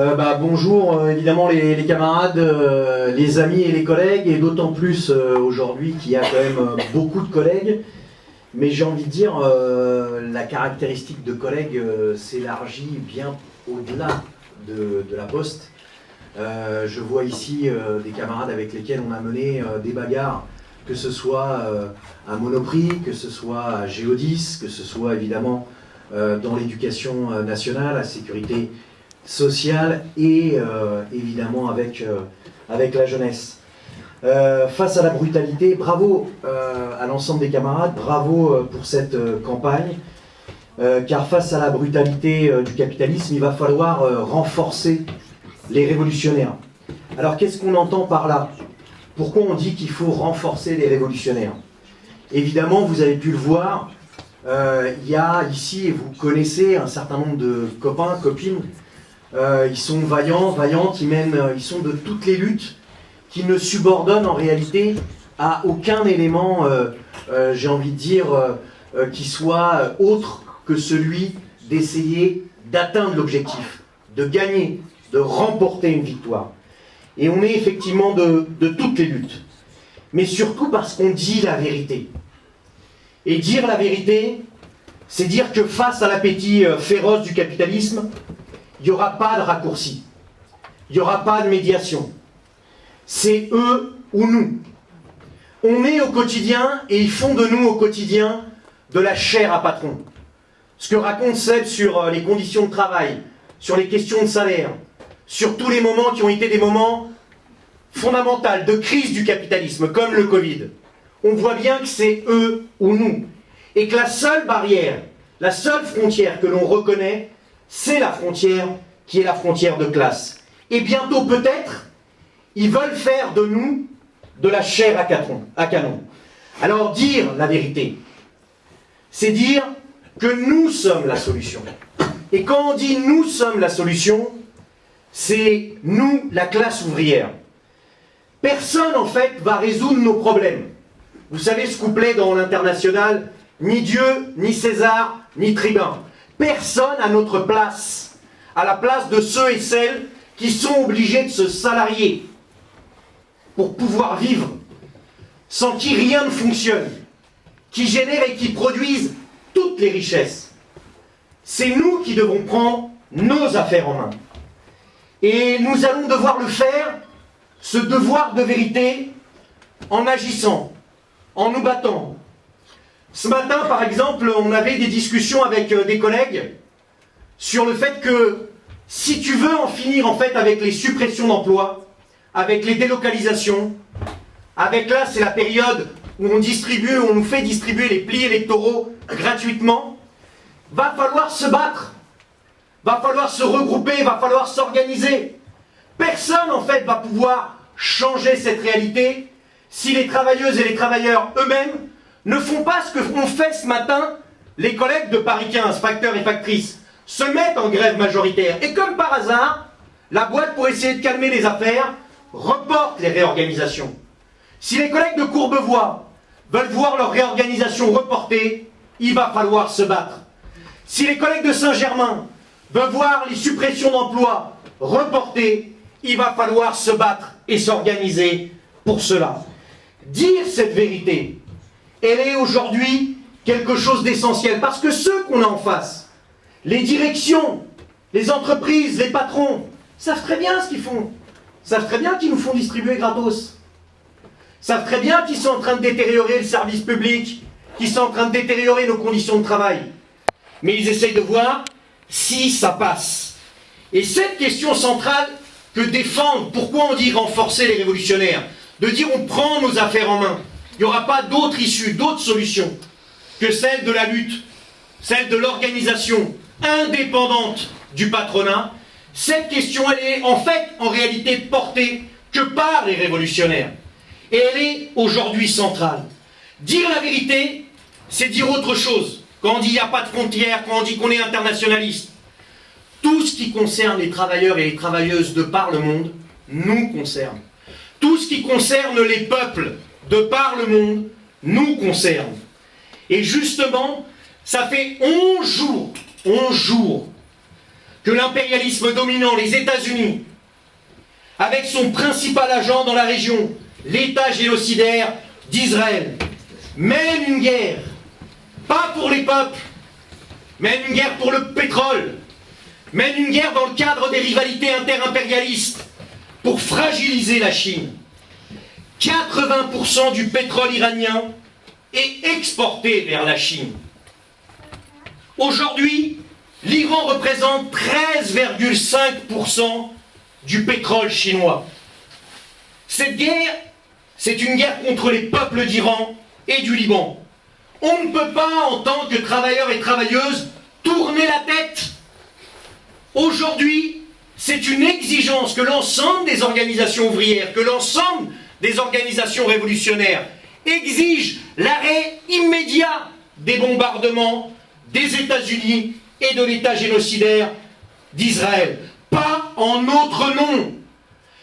Bonjour évidemment les camarades, les amis et les collègues, et d'autant plus aujourd'hui qu'il y a quand même beaucoup de collègues. Mais j'ai envie de dire, la caractéristique de collègue s'élargit bien au-delà de la poste. Je vois ici des camarades avec lesquels on a mené des bagarres, que ce soit à Monoprix, que ce soit à Géodis, que ce soit évidemment dans l'éducation nationale, la sécurité sociale et évidemment avec la jeunesse. Face à la brutalité, bravo à l'ensemble des camarades, bravo pour cette campagne, car face à la brutalité du capitalisme, il va falloir renforcer les révolutionnaires. Alors qu'est-ce qu'on entend par là? Pourquoi on dit qu'il faut renforcer les révolutionnaires? Évidemment, vous avez pu le voir, il y a ici, et vous connaissez un certain nombre de copains, copines, ils sont vaillants, vaillantes, ils sont de toutes les luttes, qui ne subordonnent en réalité à aucun élément, j'ai envie de dire, qui soit autre que celui d'essayer d'atteindre l'objectif, de gagner, de remporter une victoire. Et on est effectivement de toutes les luttes. Mais surtout parce qu'on dit la vérité. Et dire la vérité, c'est dire que face à l'appétit féroce du capitalisme, il n'y aura pas de raccourci. Il n'y aura pas de médiation. C'est eux ou nous. On est au quotidien et ils font de nous au quotidien de la chair à patron. Ce que raconte Seb sur les conditions de travail, sur les questions de salaire, sur tous les moments qui ont été des moments fondamentaux de crise du capitalisme, comme le Covid. On voit bien que c'est eux ou nous. Et que la seule barrière, la seule frontière que l'on reconnaît, c'est la frontière qui est la frontière de classe. Et bientôt peut-être, ils veulent faire de nous de la chair à canon. Alors dire la vérité, c'est dire que nous sommes la solution. Et quand on dit nous sommes la solution, c'est nous, la classe ouvrière. Personne en fait va résoudre nos problèmes. Vous savez ce couplet dans l'Internationale, ni Dieu, ni César, ni tribun. Personne à notre place, à la place de ceux et celles qui sont obligés de se salarier pour pouvoir vivre, sans qui rien ne fonctionne, qui génèrent et qui produisent toutes les richesses. C'est nous qui devons prendre nos affaires en main. Et nous allons devoir le faire, ce devoir de vérité, en agissant, en nous battant. Ce matin, par exemple, on avait des discussions avec des collègues sur le fait que si tu veux en finir en fait avec les suppressions d'emplois, avec les délocalisations, avec là c'est la période où on nous fait distribuer les plis électoraux gratuitement, va falloir se battre, va falloir se regrouper, va falloir s'organiser. Personne en fait va pouvoir changer cette réalité si les travailleuses et les travailleurs eux-mêmes ne font pas ce que ont fait ce matin les collègues de Paris 15, facteurs et factrices, se mettent en grève majoritaire. Et comme par hasard, la boîte, pour essayer de calmer les affaires, reporte les réorganisations. Si les collègues de Courbevoie veulent voir leur réorganisation reportée, il va falloir se battre. Si les collègues de Saint-Germain veulent voir les suppressions d'emplois reportées, il va falloir se battre et s'organiser pour cela. Dire cette vérité, elle est aujourd'hui quelque chose d'essentiel, parce que ceux qu'on a en face, les directions, les entreprises, les patrons, savent très bien ce qu'ils font. Savent très bien qu'ils nous font distribuer gratos. Savent très bien qu'ils sont en train de détériorer le service public, qu'ils sont en train de détériorer nos conditions de travail. Mais ils essayent de voir si ça passe. Et cette question centrale que défendent, pourquoi on dit renforcer les révolutionnaires, de dire on prend nos affaires en main, il n'y aura pas d'autre issue, d'autre solution que celle de la lutte, celle de l'organisation indépendante du patronat. Cette question, elle est en réalité portée que par les révolutionnaires. Et elle est aujourd'hui centrale. Dire la vérité, c'est dire autre chose. Quand on dit qu'il n'y a pas de frontières, quand on dit qu'on est internationaliste, tout ce qui concerne les travailleurs et les travailleuses de par le monde nous concerne. Tout ce qui concerne les peuples de par le monde nous concerne. Et justement, ça fait 11 jours que l'impérialisme dominant, les États-Unis, avec son principal agent dans la région, l'État génocidaire d'Israël, mène une guerre, pas pour les peuples, mène une guerre pour le pétrole, mène une guerre dans le cadre des rivalités interimpérialistes pour fragiliser la Chine. 80% du pétrole iranien est exporté vers la Chine. Aujourd'hui, l'Iran représente 13,5% du pétrole chinois. Cette guerre, c'est une guerre contre les peuples d'Iran et du Liban. On ne peut pas, en tant que travailleurs et travailleuses, tourner la tête. Aujourd'hui, c'est une exigence que l'ensemble des organisations ouvrières, que l'ensemble des organisations révolutionnaires exigent l'arrêt immédiat des bombardements des États-Unis et de l'État génocidaire d'Israël. Pas en notre nom.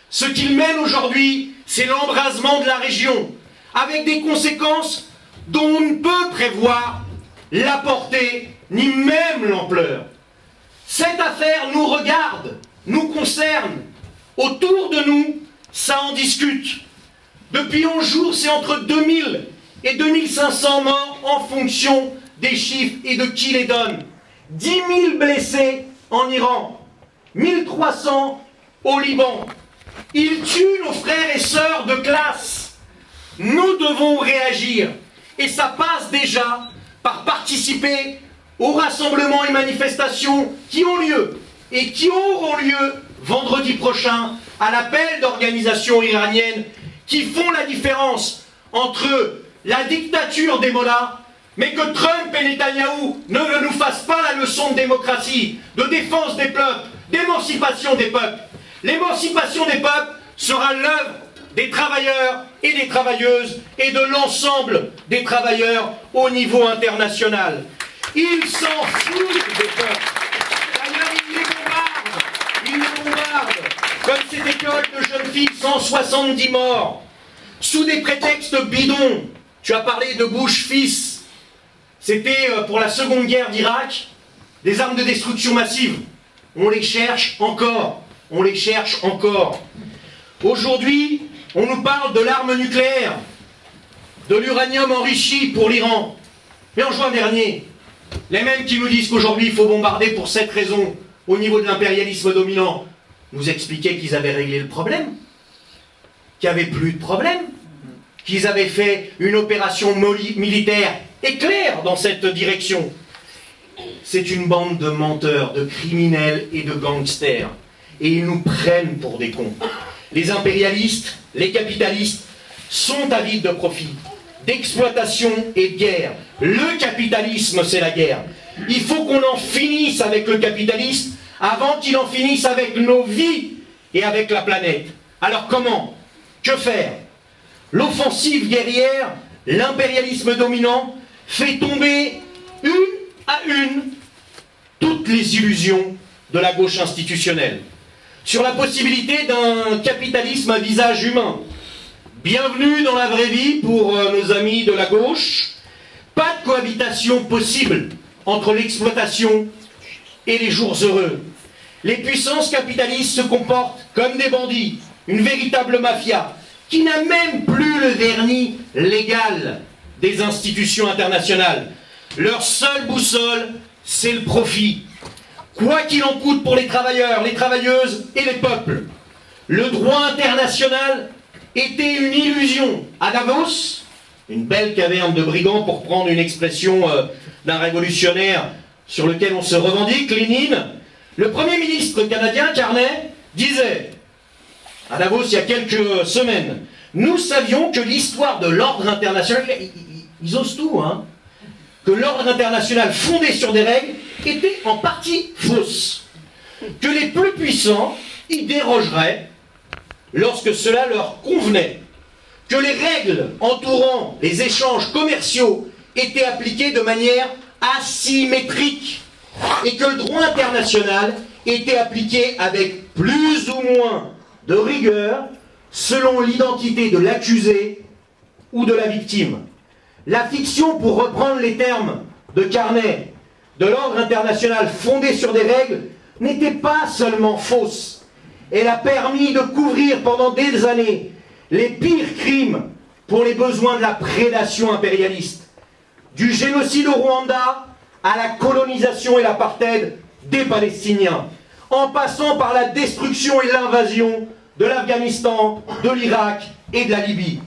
Ce qu'ils mènent aujourd'hui, c'est l'embrasement de la région, avec des conséquences dont on ne peut prévoir la portée ni même l'ampleur. Cette affaire nous regarde, nous concerne. Autour de nous, ça en discute. Depuis 11 jours, c'est entre 2000 et 2500 morts en fonction des chiffres et de qui les donne. 10 000 blessés en Iran, 1300 au Liban. Ils tuent nos frères et sœurs de classe. Nous devons réagir. Et ça passe déjà par participer aux rassemblements et manifestations qui ont lieu et qui auront lieu vendredi prochain à l'appel d'organisations iraniennes qui font la différence entre la dictature des mollahs, mais que Trump et Netanyahou ne nous fassent pas la leçon de démocratie, de défense des peuples, d'émancipation des peuples. L'émancipation des peuples sera l'œuvre des travailleurs et des travailleuses et de l'ensemble des travailleurs au niveau international. Ils s'en foutent des peuples. D'ailleurs, ils les bombardent, comme cette école de jeunes filles, 170 morts, sous des prétextes bidons. Tu as parlé de Bush fils. C'était pour la seconde guerre d'Irak, des armes de destruction massive. On les cherche encore. On les cherche encore. Aujourd'hui, on nous parle de l'arme nucléaire, de l'uranium enrichi pour l'Iran. Mais en juin dernier, les mêmes qui nous disent qu'aujourd'hui il faut bombarder pour cette raison au niveau de l'impérialisme dominant, nous expliquaient qu'ils avaient réglé le problème, qu'il n'y avait plus de problème, qu'ils avaient fait une opération militaire éclair dans cette direction. C'est une bande de menteurs, de criminels et de gangsters. Et ils nous prennent pour des cons. Les impérialistes, les capitalistes sont avides de profit, d'exploitation et de guerre. Le capitalisme, c'est la guerre. Il faut qu'on en finisse avec le capitalisme avant qu'il en finisse avec nos vies et avec la planète. Alors comment? Que faire? L'offensive guerrière, l'impérialisme dominant, fait tomber une à une toutes les illusions de la gauche institutionnelle sur la possibilité d'un capitalisme à visage humain. Bienvenue dans la vraie vie pour nos amis de la gauche. Pas de cohabitation possible entre l'exploitation et les jours heureux. Les puissances capitalistes se comportent comme des bandits, une véritable mafia, qui n'a même plus le vernis légal des institutions internationales. Leur seule boussole, c'est le profit. Quoi qu'il en coûte pour les travailleurs, les travailleuses et les peuples. Le droit international était une illusion. À Davos, une belle caverne de brigands, pour prendre une expression d'un révolutionnaire sur lequel on se revendique, Lénine, le Premier ministre canadien, Carney, disait, à Davos il y a quelques semaines, nous savions que l'histoire de l'ordre international, ils osent tout, hein, que l'ordre international fondé sur des règles était en partie fausse, que les plus puissants y dérogeraient lorsque cela leur convenait, que les règles entourant les échanges commerciaux étaient appliquées de manière asymétrique et que le droit international était appliqué avec plus ou moins de rigueur selon l'identité de l'accusé ou de la victime. La fiction, pour reprendre les termes de Carney, de l'ordre international fondé sur des règles, n'était pas seulement fausse. Elle a permis de couvrir pendant des années les pires crimes pour les besoins de la prédation impérialiste, du génocide au Rwanda à la colonisation et l'apartheid des Palestiniens, en passant par la destruction et l'invasion de l'Afghanistan, de l'Irak et de la Libye.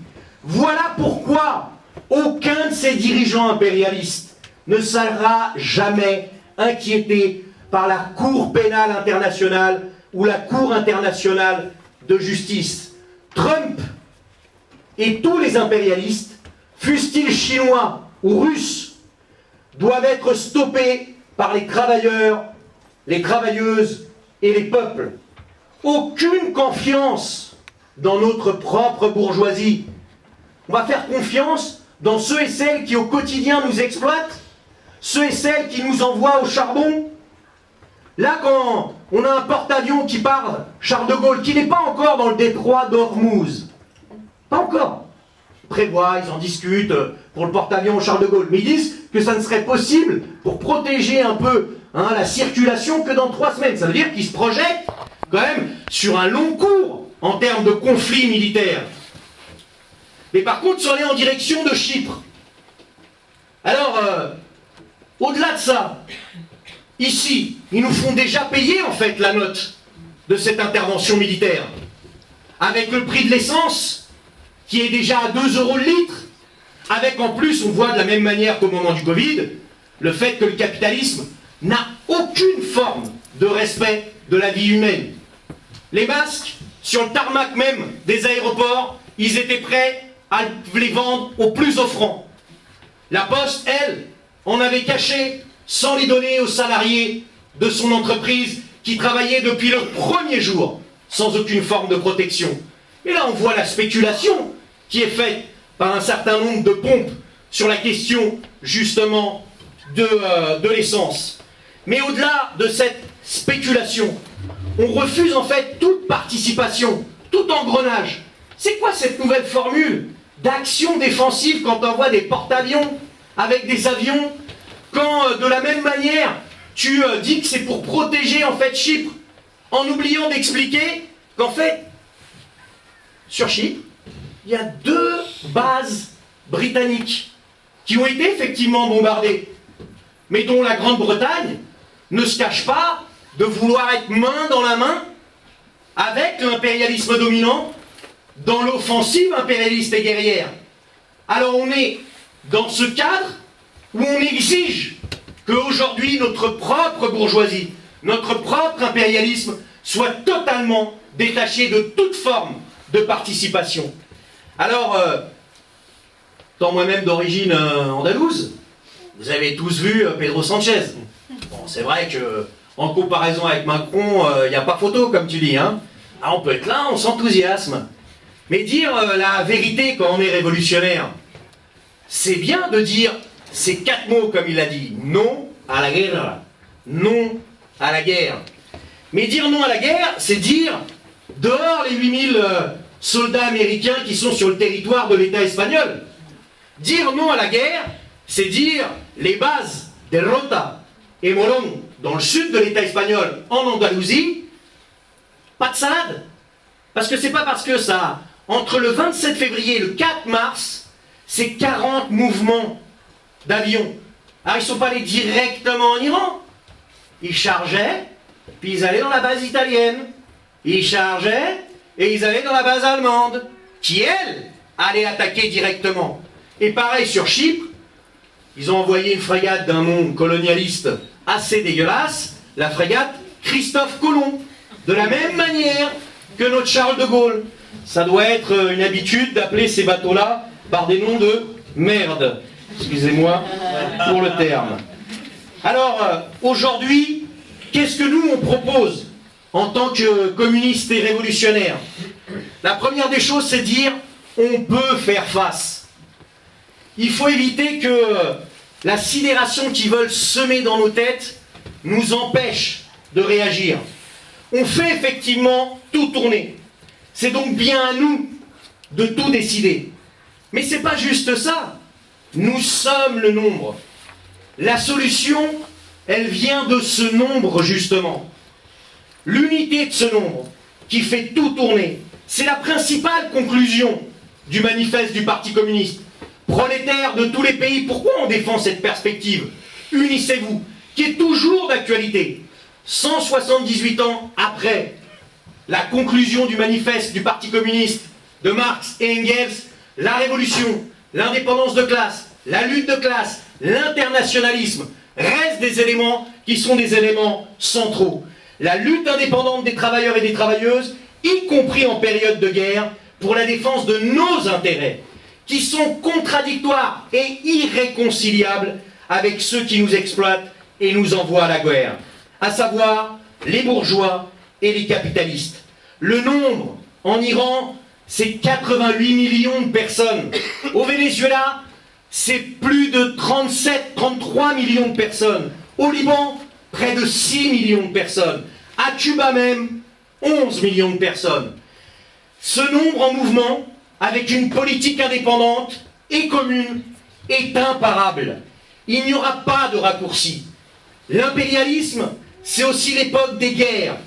Voilà pourquoi aucun de ces dirigeants impérialistes ne sera jamais inquiété par la Cour pénale internationale ou la Cour internationale de justice. Trump et tous les impérialistes, fussent-ils chinois ou russes, doivent être stoppés par les travailleurs, les travailleuses et les peuples. Aucune confiance dans notre propre bourgeoisie. On va faire confiance dans ceux et celles qui au quotidien nous exploitent, ceux et celles qui nous envoient au charbon. Là, quand on a un porte-avions qui part, Charles de Gaulle, qui n'est pas encore dans le détroit d'Ormuz, pas encore. Ils prévoient, ils en discutent pour le porte-avions Charles de Gaulle, mais ils disent que ça ne serait possible pour protéger un peu la circulation que dans 3 semaines. Ça veut dire qu'ils se projettent quand même sur un long cours en termes de conflit militaire. Mais par contre, ils sont allés en direction de Chypre. Alors, au-delà de ça, ici, ils nous font déjà payer en fait la note de cette intervention militaire. Avec le prix de l'essence, qui est déjà à 2 € le litre, avec en plus, on voit de la même manière qu'au moment du Covid, le fait que le capitalisme n'a aucune forme de respect de la vie humaine. Les masques, sur le tarmac même des aéroports, ils étaient prêts à les vendre au plus offrant. La Poste, elle, en avait caché sans les donner aux salariés de son entreprise qui travaillaient depuis le premier jour, sans aucune forme de protection. Et là, on voit la spéculation qui est faite par un certain nombre de pompes sur la question, justement, de l'essence. Mais au-delà de cette spéculation, on refuse en fait toute participation, tout engrenage. C'est quoi cette nouvelle formule d'action défensive quand on voit des porte-avions avec des avions, quand de la même manière tu dis que c'est pour protéger en fait Chypre, en oubliant d'expliquer qu'en fait, sur Chypre, il y a 2 bases britanniques qui ont été effectivement bombardées, mais dont la Grande-Bretagne ne se cache pas de vouloir être main dans la main avec l'impérialisme dominant dans l'offensive impérialiste et guerrière. Alors on est dans ce cadre où on exige qu'aujourd'hui notre propre bourgeoisie, notre propre impérialisme soit totalement détaché de toute forme de participation. Alors, étant moi-même d'origine andalouse, vous avez tous vu Pedro Sanchez. Bon, c'est vrai que en comparaison avec Macron, il n'y a pas photo, comme tu dis. Hein. Ah, on peut être là, on s'enthousiasme. Mais dire la vérité quand on est révolutionnaire, c'est bien de dire ces 4 mots, comme il l'a dit. Non à la guerre. Non à la guerre. Mais dire non à la guerre, c'est dire dehors les 8000 soldats américains qui sont sur le territoire de l'État espagnol. Dire non à la guerre, c'est dire les bases de Rota et Morón dans le sud de l'État espagnol, en Andalousie, pas de salade. Parce que c'est pas parce que ça, entre le 27 février et le 4 mars, c'est 40 mouvements d'avions. Alors ils ne sont pas allés directement en Iran. Ils chargeaient, puis ils allaient dans la base italienne. Ils chargeaient, et ils allaient dans la base allemande, qui, elle, allait attaquer directement. Et pareil sur Chypre, ils ont envoyé une frégate d'un monde colonialiste assez dégueulasse, la frégate Christophe Colomb, de la même manière que notre Charles de Gaulle. Ça doit être une habitude d'appeler ces bateaux-là par des noms de merde. Excusez-moi pour le terme. Alors, aujourd'hui, qu'est-ce que nous, on propose en tant que communistes et révolutionnaires? La première des choses, c'est dire on peut faire face. Il faut éviter que la sidération qu'ils veulent semer dans nos têtes nous empêche de réagir. On fait effectivement tout tourner. C'est donc bien à nous de tout décider. Mais c'est pas juste ça. Nous sommes le nombre. La solution, elle vient de ce nombre, justement. L'unité de ce nombre qui fait tout tourner, c'est la principale conclusion du manifeste du Parti communiste. Prolétaires de tous les pays, pourquoi on défend cette perspective? Unissez-vous, qui est toujours d'actualité. 178 ans après la conclusion du manifeste du Parti communiste de Marx et Engels, la révolution, l'indépendance de classe, la lutte de classe, l'internationalisme restent des éléments qui sont des éléments centraux. La lutte indépendante des travailleurs et des travailleuses, y compris en période de guerre, pour la défense de nos intérêts, qui sont contradictoires et irréconciliables avec ceux qui nous exploitent et nous envoient à la guerre, à savoir les bourgeois et les capitalistes. Le nombre en Iran, c'est 88 millions de personnes. Au Venezuela, c'est plus de 33 millions de personnes. Au Liban, près de 6 millions de personnes. À Cuba même, 11 millions de personnes. Ce nombre en mouvement, avec une politique indépendante et commune, est imparable. Il n'y aura pas de raccourci. L'impérialisme, c'est aussi l'époque des guerres,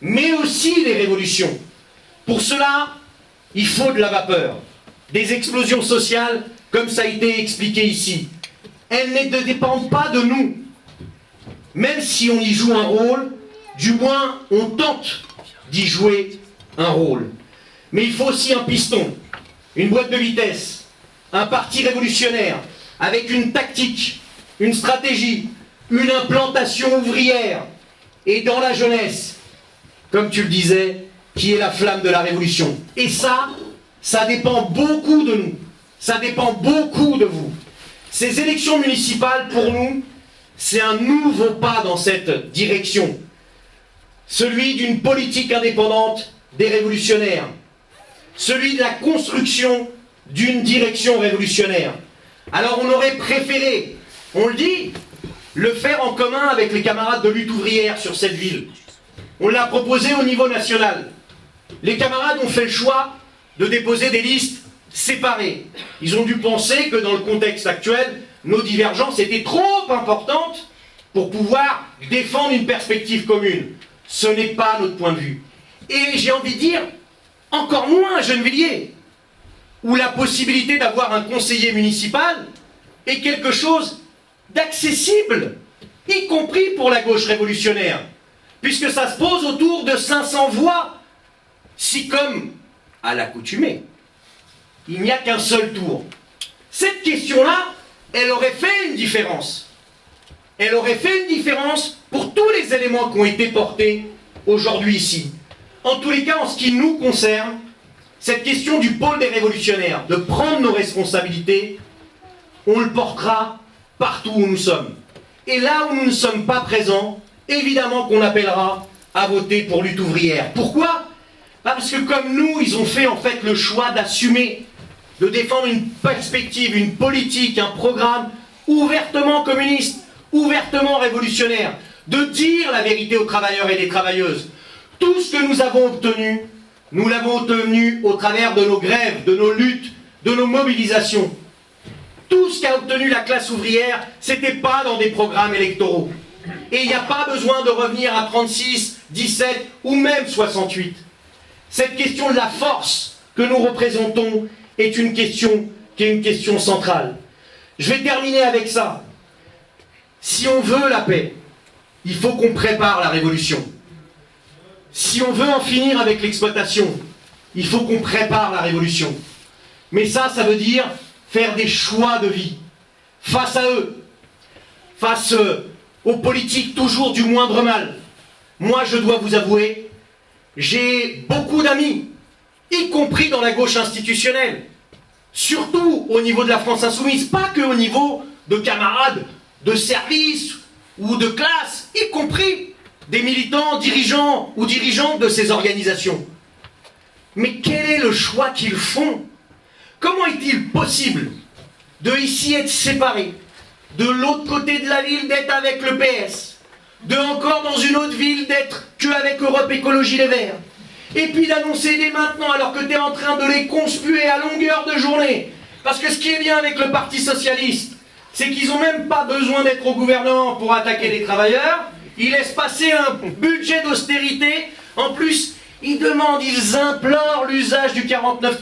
mais aussi des révolutions. Pour cela, il faut de la vapeur, des explosions sociales, comme ça a été expliqué ici. Elles ne dépendent pas de nous. Même si on y joue un rôle, du moins on tente d'y jouer un rôle. Mais il faut aussi un piston, une boîte de vitesse, un parti révolutionnaire, avec une tactique, une stratégie, une implantation ouvrière, et dans la jeunesse, comme tu le disais, qui est la flamme de la révolution. Et ça dépend beaucoup de nous, ça dépend beaucoup de vous. Ces élections municipales, pour nous, c'est un nouveau pas dans cette direction, celui d'une politique indépendante des révolutionnaires, celui de la construction d'une direction révolutionnaire. Alors on aurait préféré, on le dit, le faire en commun avec les camarades de lutte ouvrière sur cette ville. On l'a proposé au niveau national. Les camarades ont fait le choix de déposer des listes séparées. Ils ont dû penser que dans le contexte actuel, nos divergences étaient trop importantes pour pouvoir défendre une perspective commune. Ce n'est pas notre point de vue. Et j'ai envie de dire, encore moins à Gennevilliers, où la possibilité d'avoir un conseiller municipal est quelque chose d'accessible, y compris pour la gauche révolutionnaire, puisque ça se pose autour de 500 voix, si comme à l'accoutumée, il n'y a qu'un seul tour. Cette question-là, elle aurait fait une différence. Elle aurait fait une différence pour tous les éléments qui ont été portés aujourd'hui ici. En tous les cas, en ce qui nous concerne, cette question du pôle des révolutionnaires, de prendre nos responsabilités, on le portera partout où nous sommes. Et là où nous ne sommes pas présents, évidemment qu'on appellera à voter pour lutte ouvrière. Pourquoi? Parce que comme nous, ils ont fait en fait le choix d'assumer, de défendre une perspective, une politique, un programme ouvertement communiste, ouvertement révolutionnaire, de dire la vérité aux travailleurs et les travailleuses. Tout ce que nous avons obtenu, nous l'avons obtenu au travers de nos grèves, de nos luttes, de nos mobilisations. Tout ce qu'a obtenu la classe ouvrière, c'était pas dans des programmes électoraux. Et il n'y a pas besoin de revenir à 36, 17 ou même 68. Cette question de la force que nous représentons est une question qui est une question centrale. Je vais terminer avec ça. Si on veut la paix, il faut qu'on prépare la révolution. Si on veut en finir avec l'exploitation, il faut qu'on prépare la révolution. Mais ça veut dire faire des choix de vie. Face à eux, face aux politiques toujours du moindre mal. Moi, je dois vous avouer, j'ai beaucoup d'amis, y compris dans la gauche institutionnelle, surtout au niveau de la France insoumise, pas que au niveau de camarades de service ou de classe, y compris des militants, dirigeants ou dirigeantes de ces organisations. Mais quel est le choix qu'ils font? Comment est-il possible de ici être séparés, de l'autre côté de la ville d'être avec le PS, de encore dans une autre ville d'être qu'avec Europe Écologie Les Verts, et puis d'annoncer dès maintenant, alors que tu es en train de les conspuer à longueur de journée, parce que ce qui est bien avec le Parti Socialiste, c'est qu'ils n'ont même pas besoin d'être au gouvernement pour attaquer les travailleurs, ils laissent passer un budget d'austérité plus, ils demandent, ils implorent l'usage du 49.3,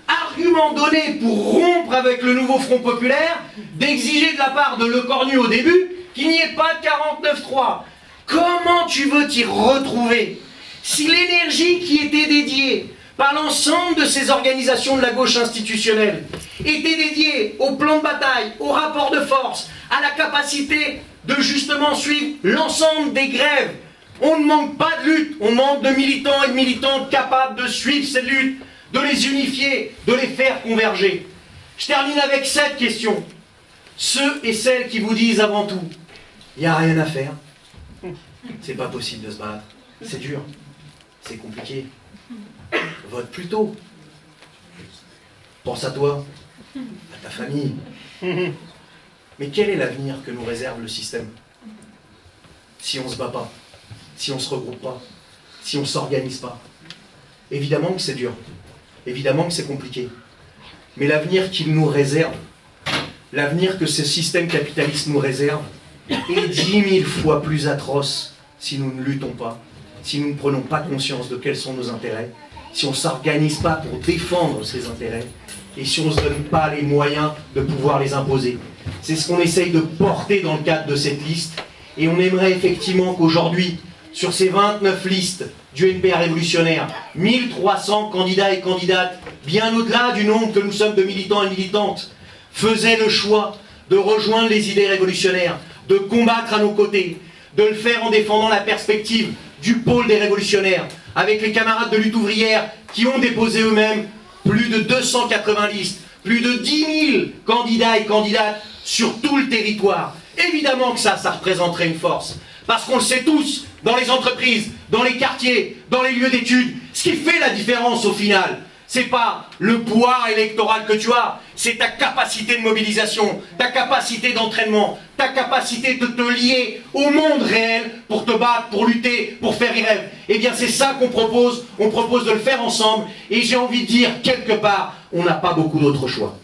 argument donné pour rompre avec le nouveau Front Populaire, d'exiger de la part de Lecornu au début qu'il n'y ait pas de 49.3. Comment tu veux t'y retrouver si l'énergie qui était dédiée par l'ensemble de ces organisations de la gauche institutionnelle était dédiée au plan de bataille, au rapport de force, à la capacité de justement suivre l'ensemble des grèves? On ne manque pas de lutte, on manque de militants et de militantes capables de suivre cette lutte, de les unifier, de les faire converger. Je termine avec cette question. Ceux et celles qui vous disent avant tout, il n'y a rien à faire, c'est pas possible de se battre, c'est dur, c'est compliqué, vote plutôt. Pense à toi, à ta famille. Mais quel est l'avenir que nous réserve le système si on ne se bat pas, si on ne se regroupe pas, si on ne s'organise pas? Évidemment que c'est dur, évidemment que c'est compliqué. Mais l'avenir qu'il nous réserve, l'avenir que ce système capitaliste nous réserve, est 10 000 fois plus atroce si nous ne luttons pas, si nous ne prenons pas conscience de quels sont nos intérêts, si on ne s'organise pas pour défendre ces intérêts, et si on ne se donne pas les moyens de pouvoir les imposer. C'est ce qu'on essaye de porter dans le cadre de cette liste, et on aimerait effectivement qu'aujourd'hui, sur ces 29 listes du NPA révolutionnaire, 1300 candidats et candidates, bien au-delà du nombre que nous sommes de militants et militantes, faisaient le choix de rejoindre les idées révolutionnaires, de combattre à nos côtés, de le faire en défendant la perspective du pôle des révolutionnaires, avec les camarades de lutte ouvrière qui ont déposé eux-mêmes plus de 280 listes, plus de 10 000 candidats et candidates sur tout le territoire. Évidemment que ça représenterait une force. Parce qu'on le sait tous, dans les entreprises, dans les quartiers, dans les lieux d'études, ce qui fait la différence au final, c'est pas le pouvoir électoral que tu as, c'est ta capacité de mobilisation, ta capacité d'entraînement, ta capacité de te lier au monde réel pour te battre, pour lutter, pour faire y rêve. Eh bien c'est ça qu'on propose, on propose de le faire ensemble, et j'ai envie de dire, quelque part, on n'a pas beaucoup d'autres choix.